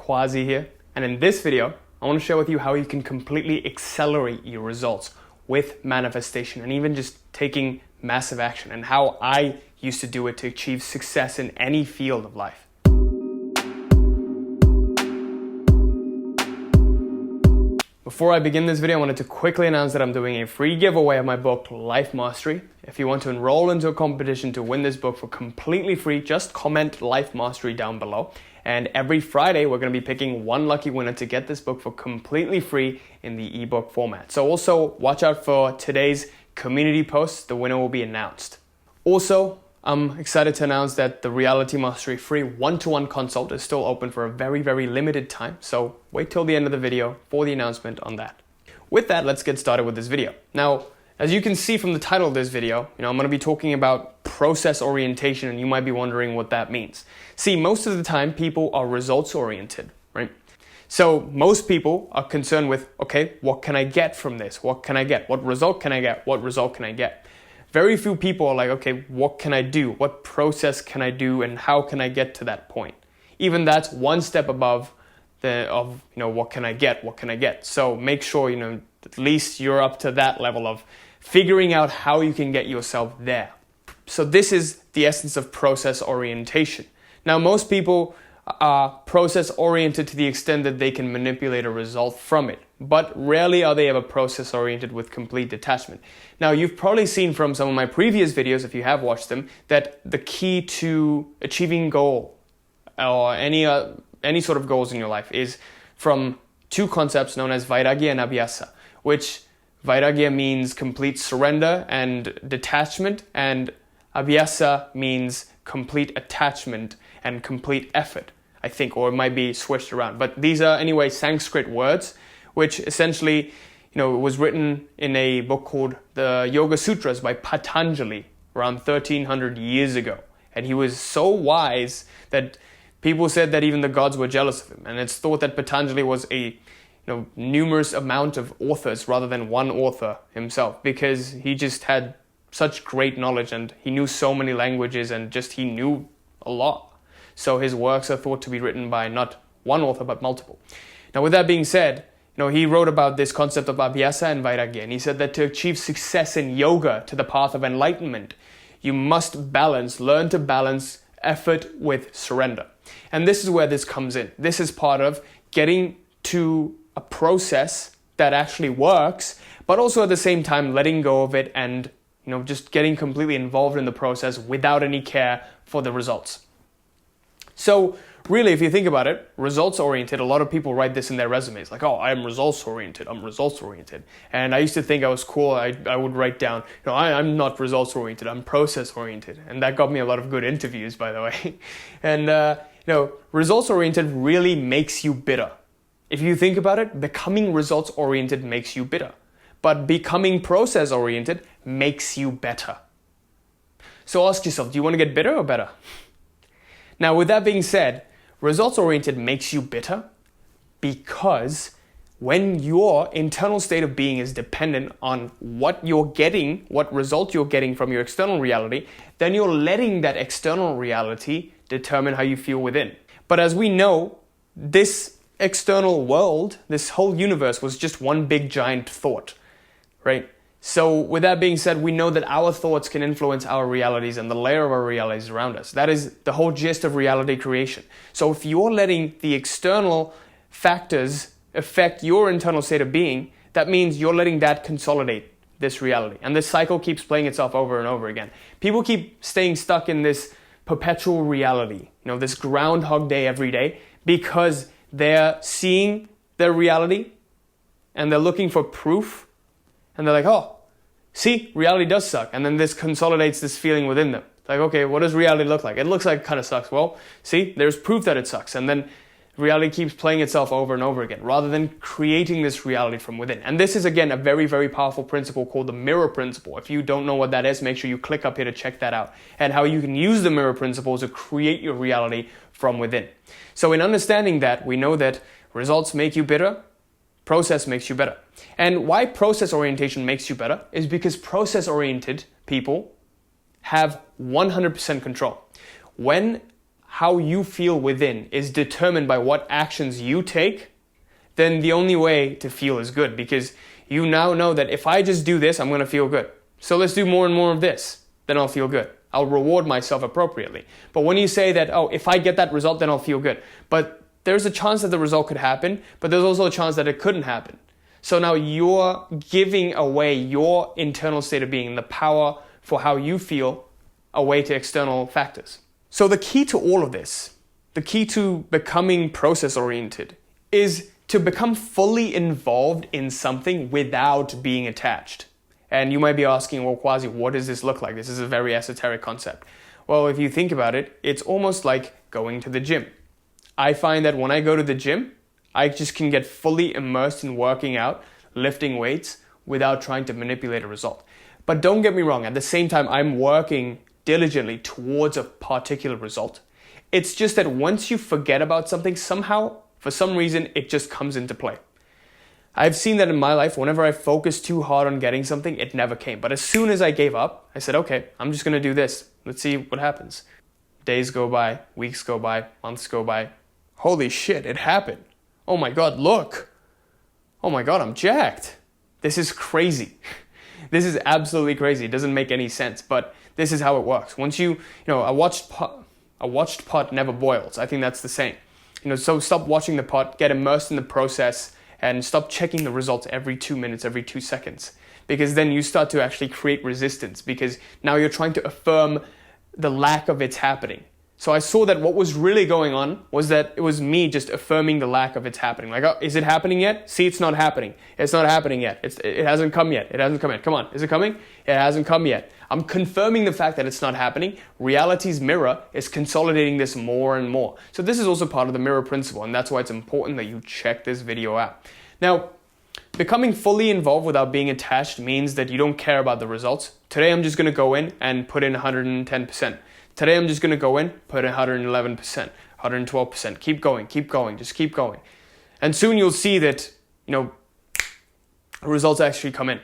Quazi here, and in this video, I want to share with you how you can completely accelerate your results with manifestation and even just taking massive action, and how I used to do it to achieve success in any field of life. Before I begin this video, I wanted to quickly announce that I'm doing a free giveaway of my book, Life Mastery. If you want to enroll into a competition to win this book for completely free, just comment Life Mastery down below. And every Friday, we're going to be picking one lucky winner to get this book for completely free in the ebook format. So also watch out for today's community post. The winner will be announced. Also, I'm excited to announce that the Reality Mastery free one-to-one consult is still open for a very, very limited time. So wait till the end of the video for the announcement on that. With that, let's get started with this video. Now, as you can see from the title of this video, I'm going to be talking about process orientation, and you might be wondering what that means. See, most of the time people are results oriented, right? So most people are concerned with, okay, what can I get from this? What can I get? What result can I get? What result can I get? Very few people are like, okay, what can I do? What process can I do? And how can I get to that point? Even that's one step above what can I get? What can I get? So make sure, at least you're up to that level of figuring out how you can get yourself there. So this is the essence of process orientation. Now, most people are process oriented to the extent that they can manipulate a result from it, but rarely are they ever process oriented with complete detachment. Now, you've probably seen from some of my previous videos, if you have watched them, that the key to achieving goal or any sort of goals in your life is from two concepts known as vairagya and abhyasa, which vairagya means complete surrender and detachment, and abhyasa means complete attachment and complete effort, I think, or it might be switched around. But these are anyway Sanskrit words, which essentially, was written in a book called the Yoga Sutras by Patanjali around 1300 years ago. And he was so wise that people said that even the gods were jealous of him. And it's thought that Patanjali was a numerous amount of authors rather than one author himself, because he just had such great knowledge and he knew so many languages and he knew a lot. So his works are thought to be written by not one author but multiple. Now, with that being said, he wrote about this concept of abhyasa and vairagya, and he said that to achieve success in yoga, to the path of enlightenment, you must learn to balance effort with surrender. And this is where this comes in. This is part of getting to a process that actually works, but also at the same time letting go of it and just getting completely involved in the process without any care for the results. So really, if you think about it, results oriented, a lot of people write this in their resumes, like, oh, I'm results oriented. And I used to think I was cool. I would write down, I'm not results oriented, I'm process oriented. And that got me a lot of good interviews, by the way. And, results oriented really makes you bitter. If you think about it, becoming results oriented makes you bitter. But becoming process oriented makes you better. So ask yourself, do you want to get bitter or better? Now, with that being said, results-oriented makes you bitter because when your internal state of being is dependent on what result you're getting from your external reality, then you're letting that external reality determine how you feel within. But as we know, this external world, this whole universe was just one big giant thought, right? So with that being said, we know that our thoughts can influence our realities and the layer of our realities around us. That is the whole gist of reality creation. So if you're letting the external factors affect your internal state of being, that means you're letting that consolidate this reality. And this cycle keeps playing itself over and over again. People keep staying stuck in this perpetual reality, this Groundhog Day every day, because they're seeing their reality and they're looking for proof. And they're like, oh, see, reality does suck. And then this consolidates this feeling within them. Like, okay, what does reality look like? It looks like it kind of sucks. Well, see, there's proof that it sucks. And then reality keeps playing itself over and over again, rather than creating this reality from within. And this is, again, a very, very powerful principle called the mirror principle. If you don't know what that is, make sure you click up here to check that out, and how you can use the mirror principle to create your reality from within. So in understanding that, we know that results make you bitter, process makes you better. And why process orientation makes you better is because process-oriented people have 100% control. When how you feel within is determined by what actions you take, then the only way to feel is good, because you now know that if I just do this, I'm going to feel good. So let's do more and more of this, then I'll feel good. I'll reward myself appropriately. But when you say that, oh, if I get that result, then I'll feel good. But there's a chance that the result could happen, but there's also a chance that it couldn't happen. So now you're giving away your internal state of being, the power for how you feel, away to external factors. So the key to all of this, the key to becoming process-oriented, is to become fully involved in something without being attached. And you might be asking, well, Quazi, what does this look like? This is a very esoteric concept. Well, if you think about it, it's almost like going to the gym. I find that when I go to the gym, I just can get fully immersed in working out, lifting weights, without trying to manipulate a result. But don't get me wrong, at the same time, I'm working diligently towards a particular result. It's just that once you forget about something, somehow, for some reason, it just comes into play. I've seen that in my life. Whenever I focused too hard on getting something, it never came. But as soon as I gave up, I said, okay, I'm just going to do this. Let's see what happens. Days go by, weeks go by, months go by. Holy shit, it happened. Oh my God, look. Oh my God, I'm jacked. This is crazy. This is absolutely crazy. It doesn't make any sense, but this is how it works. Once a watched pot never boils. I think that's the saying. So stop watching the pot, get immersed in the process, and stop checking the results every 2 minutes, every 2 seconds. Because then you start to actually create resistance, because now you're trying to affirm the lack of it's happening. So I saw that what was really going on was that it was me just affirming the lack of it's happening. Like, oh, is it happening yet? See, it's not happening. It's not happening yet. It hasn't come yet. It hasn't come yet. Come on, is it coming? It hasn't come yet. I'm confirming the fact that it's not happening. Reality's mirror is consolidating this more and more. So this is also part of the mirror principle, and that's why it's important that you check this video out. Now, becoming fully involved without being attached means that you don't care about the results. Today, I'm just going to go in and put in 110%. Today, I'm just going to go in, put in 111%, 112%. Keep going, just keep going. And soon you'll see that, results actually come in.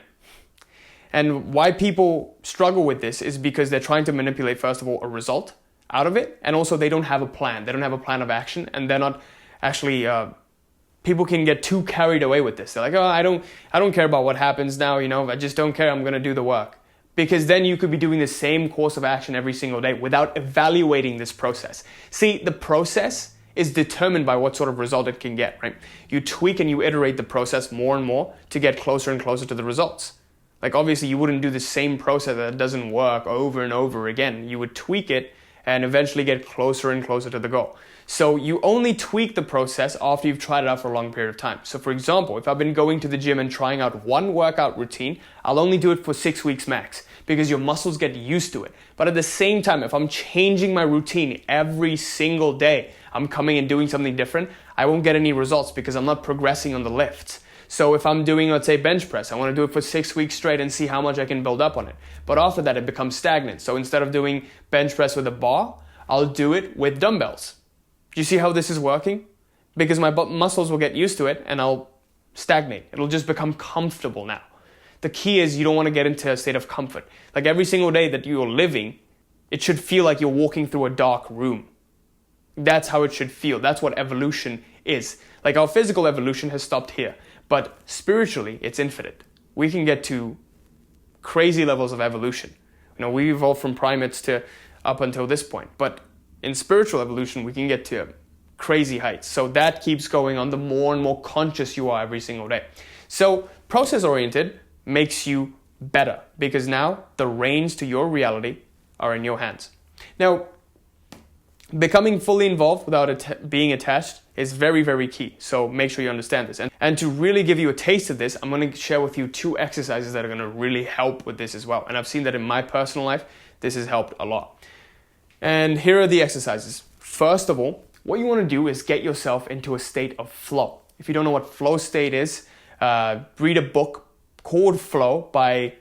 And why people struggle with this is because they're trying to manipulate, first of all, a result out of it. And also they don't have a plan. They don't have a plan of action. And they're not actually, people can get too carried away with this. They're like, oh, I don't care about what happens now. I just don't care. I'm going to do the work. Because then you could be doing the same course of action every single day without evaluating this process. See, the process is determined by what sort of result it can get, right? You tweak and you iterate the process more and more to get closer and closer to the results. Like, obviously, you wouldn't do the same process that doesn't work over and over again. You would tweak it and eventually get closer and closer to the goal. So you only tweak the process after you've tried it out for a long period of time. So for example, if I've been going to the gym and trying out one workout routine, I'll only do it for 6 weeks max, because your muscles get used to it. But at the same time, if I'm changing my routine every single day, I'm coming and doing something different, I won't get any results because I'm not progressing on the lifts. So if I'm doing, let's say, bench press, I want to do it for 6 weeks straight and see how much I can build up on it. But after that, it becomes stagnant. So instead of doing bench press with a bar, I'll do it with dumbbells. Do you see how this is working? Because my muscles will get used to it and I'll stagnate. It'll just become comfortable now. The key is you don't want to get into a state of comfort. Like, every single day that you're living, it should feel like you're walking through a dark room. That's how it should feel. That's what evolution is. Like, our physical evolution has stopped here, but spiritually, it's infinite. We can get to crazy levels of evolution. We evolved from primates to up until this point, but in spiritual evolution, we can get to crazy heights. So that keeps going on the more and more conscious you are every single day. So process-oriented makes you better, because now the reins to your reality are in your hands. Now, becoming fully involved without being attached is very, very key. So make sure you understand this. And to really give you a taste of this, I'm going to share with you 2 exercises that are going to really help with this as well. And I've seen that in my personal life, this has helped a lot. And here are the exercises. First of all, what you want to do is get yourself into a state of flow. If you don't know what flow state is, read a book called Flow by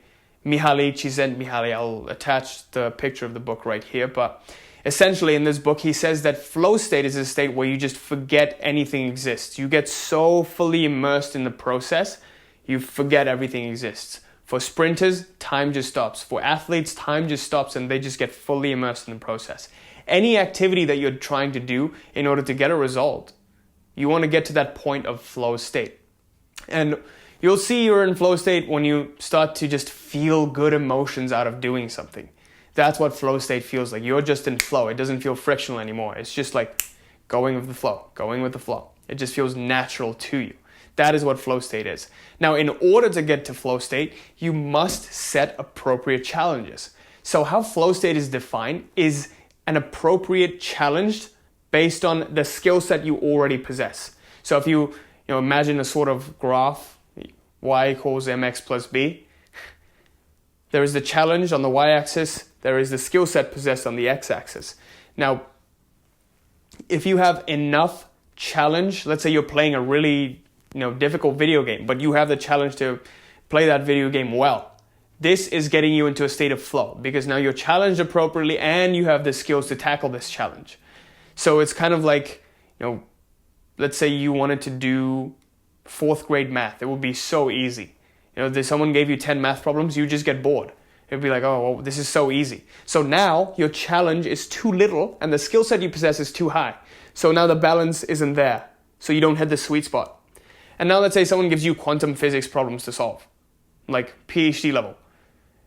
Mihaly Csikszentmihalyi. I'll attach the picture of the book right here. But essentially in this book, he says that flow state is a state where you just forget anything exists. You get so fully immersed in the process, you forget everything exists. For sprinters, time just stops. For athletes, time just stops and they just get fully immersed in the process. any activity that you're trying to do in order to get a result, you want to get to that point of flow state. And you'll see you're in flow state when you start to just feel good emotions out of doing something. That's what flow state feels like. You're just in flow. It doesn't feel frictional anymore. It's just like going with the flow, going with the flow. It just feels natural to you. That is what flow state is. Now, in order to get to flow state, you must set appropriate challenges. So how flow state is defined is an appropriate challenge based on the skill set you already possess. So if you imagine a sort of graph, y equals mx plus b, there is the challenge on the y-axis, there is the skill set possessed on the x-axis. Now, if you have enough challenge, let's say you're playing a really difficult video game, but you have the challenge to play that video game well, this is getting you into a state of flow because now you're challenged appropriately and you have the skills to tackle this challenge. So it's kind of like, let's say you wanted to do 4th grade math. It would be so easy. If someone gave you 10 math problems, you just get bored. It'd be like, oh, well, this is so easy. So now your challenge is too little and the skill set you possess is too high. So now the balance isn't there. So you don't hit the sweet spot. And now let's say someone gives you quantum physics problems to solve, like PhD level.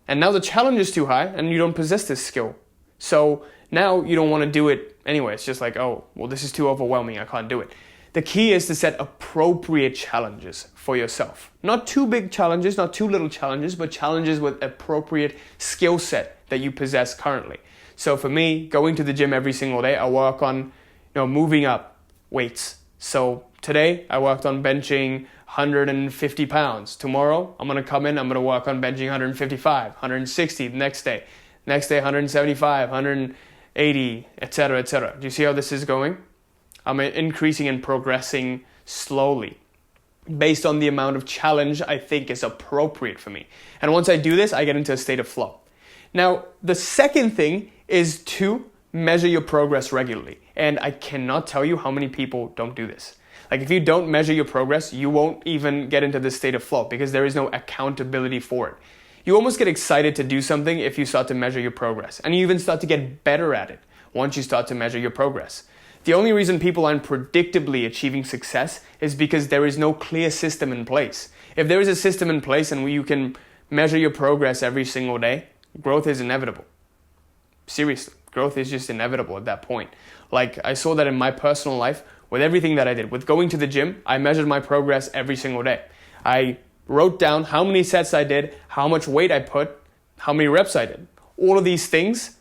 And now the challenge is too high and you don't possess this skill. So now you don't want to do it anyway. It's just like, oh, well, this is too overwhelming. I can't do it. The key is to set appropriate challenges for yourself. Not too big challenges, not too little challenges, but challenges with appropriate skill set that you possess currently. So for me, going to the gym every single day, I work on moving up weights. So today I worked on benching 150 pounds. Tomorrow I'm going to come in, I'm going to work on benching 155, 160 the next day. Next day 175, 180, etc., etc. Do you see how this is going? I'm increasing and progressing slowly based on the amount of challenge I think is appropriate for me. And once I do this, I get into a state of flow. Now, the second thing is to measure your progress regularly. And I cannot tell you how many people don't do this. Like if you don't measure your progress, you won't even get into this state of flow because there is no accountability for it. You almost get excited to do something if you start to measure your progress. And you even start to get better at it once you start to measure your progress. The only reason people aren't predictably achieving success is because there is no clear system in place. If there is a system in place and you can measure your progress every single day, growth is inevitable. Seriously, growth is just inevitable at that point. Like I saw that in my personal life with everything that I did. With going to the gym, I measured my progress every single day. I wrote down how many sets I did, how much weight I put, how many reps I did. All of these things,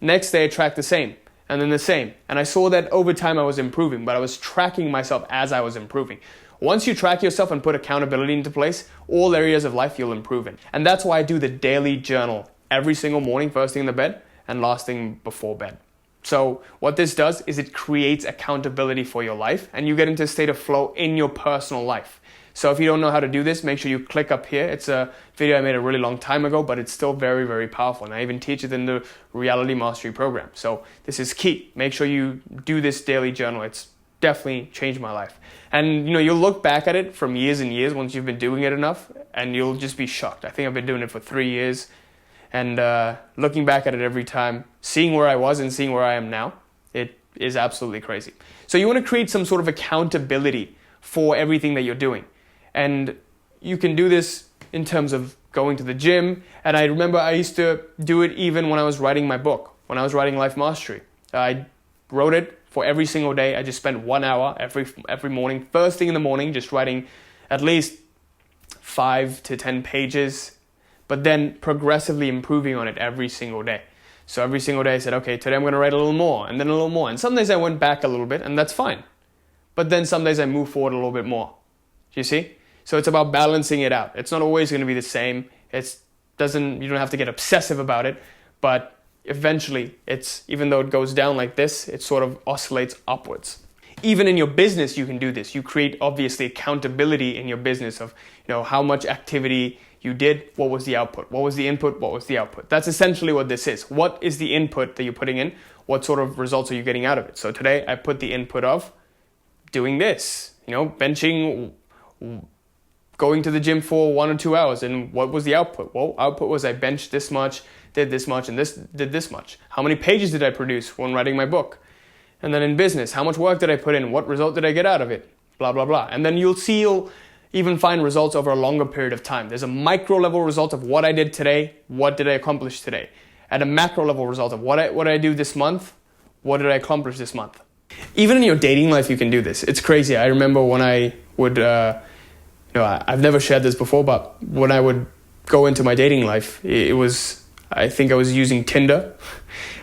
next day I tracked the same. And then the same. And I saw that over time I was improving, but I was tracking myself as I was improving. Once you track yourself and put accountability into place, all areas of life you'll improve in. And that's why I do the daily journal every single morning, first thing in the bed and last thing before bed. So what this does is it creates accountability for your life and you get into a state of flow in your personal life. So if you don't know how to do this, make sure you click up here. It's a video I made a really long time ago, but it's still very, very powerful. And I even teach it in the Reality Mastery program. So this is key. Make sure you do this daily journal. It's definitely changed my life. And you'll look back at it from years and years once you've been doing it enough, and you'll just be shocked. I think I've been doing it for 3 years. And looking back at it every time, seeing where I was and seeing where I am now, it is absolutely crazy. So you want to create some sort of accountability for everything that you're doing. And you can do this in terms of going to the gym. And I remember I used to do it even when I was writing my book, when I was writing Life Mastery. I wrote it for every single day. I just spent 1 hour every morning, first thing in the morning, just writing at least 5 to 10 pages, but then progressively improving on it every single day. So every single day I said, okay, today I'm going to write a little more and then a little more. And some days I went back a little bit and that's fine. But then some days I move forward a little bit more. Do you see? So it's about balancing it out. It's not always going to be the same. You don't have to get obsessive about it, but eventually even though it goes down like this, it sort of oscillates upwards. Even in your business, you can do this. You create obviously accountability in your business of, how much activity you did, what was the output, what was the input, what was the output. That's essentially what this is. What is the input that you're putting in? What sort of results are you getting out of it? So today I put the input of doing this, benching going to the gym for 1 or 2 hours, and what was the output? Well, output was I benched this much, did this much, and did this much. How many pages did I produce when writing my book? And then in business, how much work did I put in? What result did I get out of it? Blah, blah, blah. And then you'll even find results over a longer period of time. There's a micro level result of what I did today, what did I accomplish today. At a macro level result of what did I do this month, what did I accomplish this month. Even in your dating life, you can do this. It's crazy. I remember when I would, I've never shared this before, but when I would go into my dating life, I think I was using Tinder,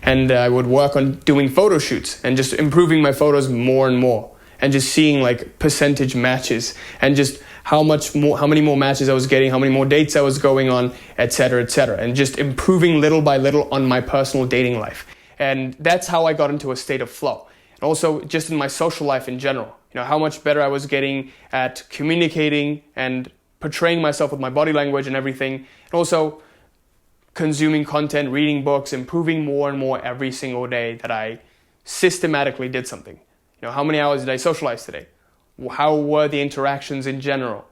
and I would work on doing photo shoots and just improving my photos more and more, and just seeing like percentage matches, and just how many more matches I was getting, how many more dates I was going on, etc., and just improving little by little on my personal dating life. And that's how I got into a state of flow. And also just in my social life in general, how much better I was getting at communicating and portraying myself with my body language and everything. And also consuming content, reading books, improving more and more every single day that I systematically did something. How many hours did I socialize today? How were the interactions in general?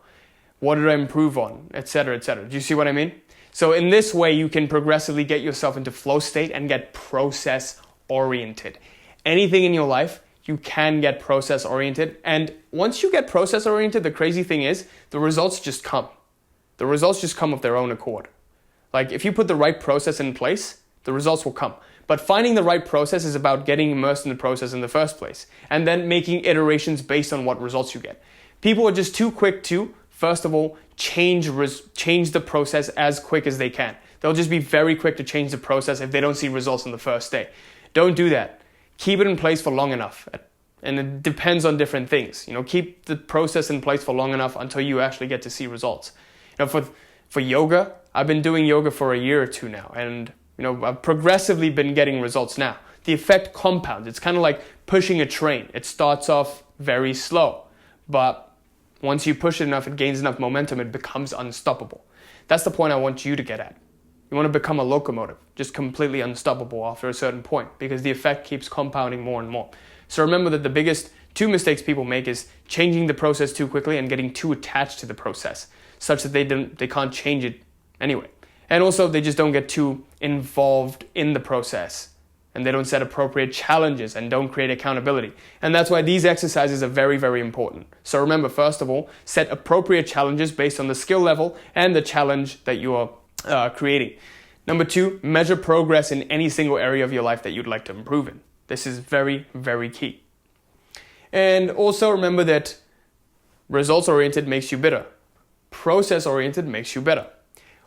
What did I improve on? Etc., etc. Do you see what I mean? So in this way, you can progressively get yourself into flow state and get process oriented. Anything in your life, you can get process oriented. And once you get process oriented, the crazy thing is the results just come. The results just come of their own accord. Like if you put the right process in place, the results will come. But finding the right process is about getting immersed in the process in the first place, and then making iterations based on what results you get. People are just too quick to, first of all, change the process as quick as they can. They'll just be very quick to change the process if they don't see results on the first day. Don't do that. Keep it in place for long enough. And it depends on different things. Keep the process in place for long enough until you actually get to see results. For yoga, I've been doing yoga for a year or two now, and I've progressively been getting results now. The effect compounds. It's kind of like pushing a train. It starts off very slow, but once you push it enough, it gains enough momentum, it becomes unstoppable. That's the point I want you to get at. You want to become a locomotive, just completely unstoppable after a certain point, because the effect keeps compounding more and more. So remember that the biggest 2 mistakes people make is changing the process too quickly and getting too attached to the process, such that they can't change it anyway. And also, they just don't get too involved in the process, and they don't set appropriate challenges and don't create accountability. And that's why these exercises are very, very important. So remember, first of all, set appropriate challenges based on the skill level and the challenge that you are creating. Number 2, measure progress in any single area of your life that you'd like to improve in. This is very, very key. And also remember that results-oriented makes you better. Process-oriented makes you better.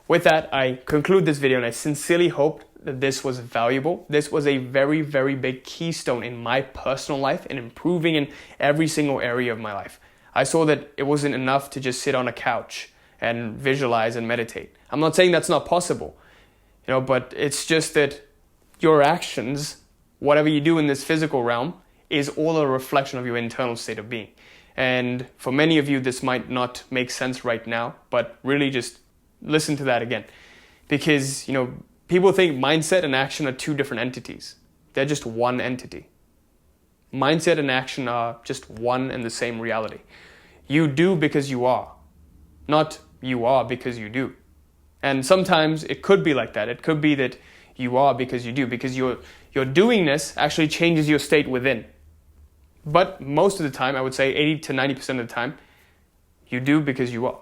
With that, I conclude this video, and I sincerely hope that this was valuable. This was a very, very big keystone in my personal life and improving in every single area of my life. I saw that it wasn't enough to just sit on a couch and visualize and meditate. I'm not saying that's not possible, but it's just that your actions, whatever you do in this physical realm, is all a reflection of your internal state of being. And for many of you, this might not make sense right now, but really just listen to that again, because people think mindset and action are 2 different entities. They're just one entity. Mindset and action are just one and the same reality. You do because you are, not you are because you do. And sometimes it could be like that. It could be that you are because you do, because your doingness actually changes your state within. But most of the time, I would say 80 to 90% of the time, you do because you are.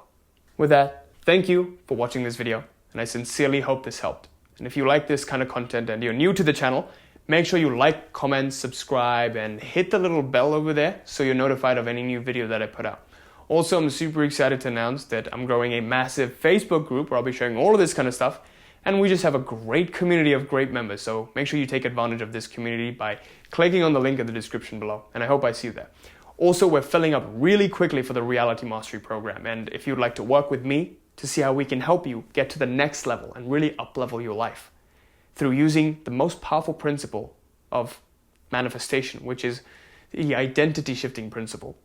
With that, thank you for watching this video, and I sincerely hope this helped. And if you like this kind of content and you're new to the channel, make sure you like, comment, subscribe, and hit the little bell over there so you're notified of any new video that I put out. Also, I'm super excited to announce that I'm growing a massive Facebook group where I'll be sharing all of this kind of stuff, and we just have a great community of great members, so make sure you take advantage of this community by clicking on the link in the description below, and I hope I see you there. Also, we're filling up really quickly for the Reality Mastery program, and if you'd like to work with me to see how we can help you get to the next level and really up-level your life through using the most powerful principle of manifestation, which is the identity shifting principle,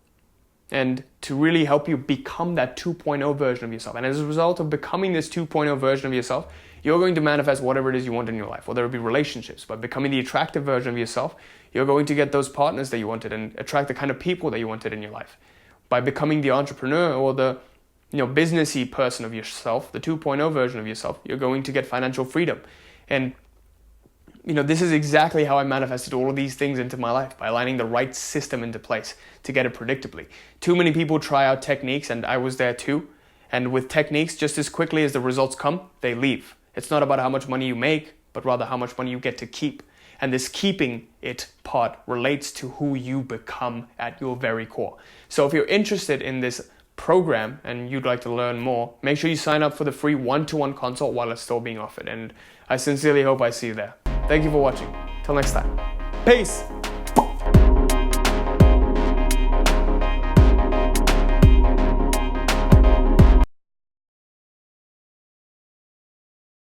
and to really help you become that 2.0 version of yourself. And as a result of becoming this 2.0 version of yourself, you're going to manifest whatever it is you want in your life, whether it be relationships. By becoming the attractive version of yourself, you're going to get those partners that you wanted and attract the kind of people that you wanted in your life. By becoming the entrepreneur or the businessy person of yourself, the 2.0 version of yourself, you're going to get financial freedom. And this is exactly how I manifested all of these things into my life, by aligning the right system into place to get it predictably. Too many people try out techniques, and I was there too. And with techniques, just as quickly as the results come, they leave. It's not about how much money you make, but rather how much money you get to keep. And this keeping it part relates to who you become at your very core. So if you're interested in this program and you'd like to learn more, make sure you sign up for the free one-to-one consult while it's still being offered. And I sincerely hope I see you there. Thank you for watching. Till next time. Peace.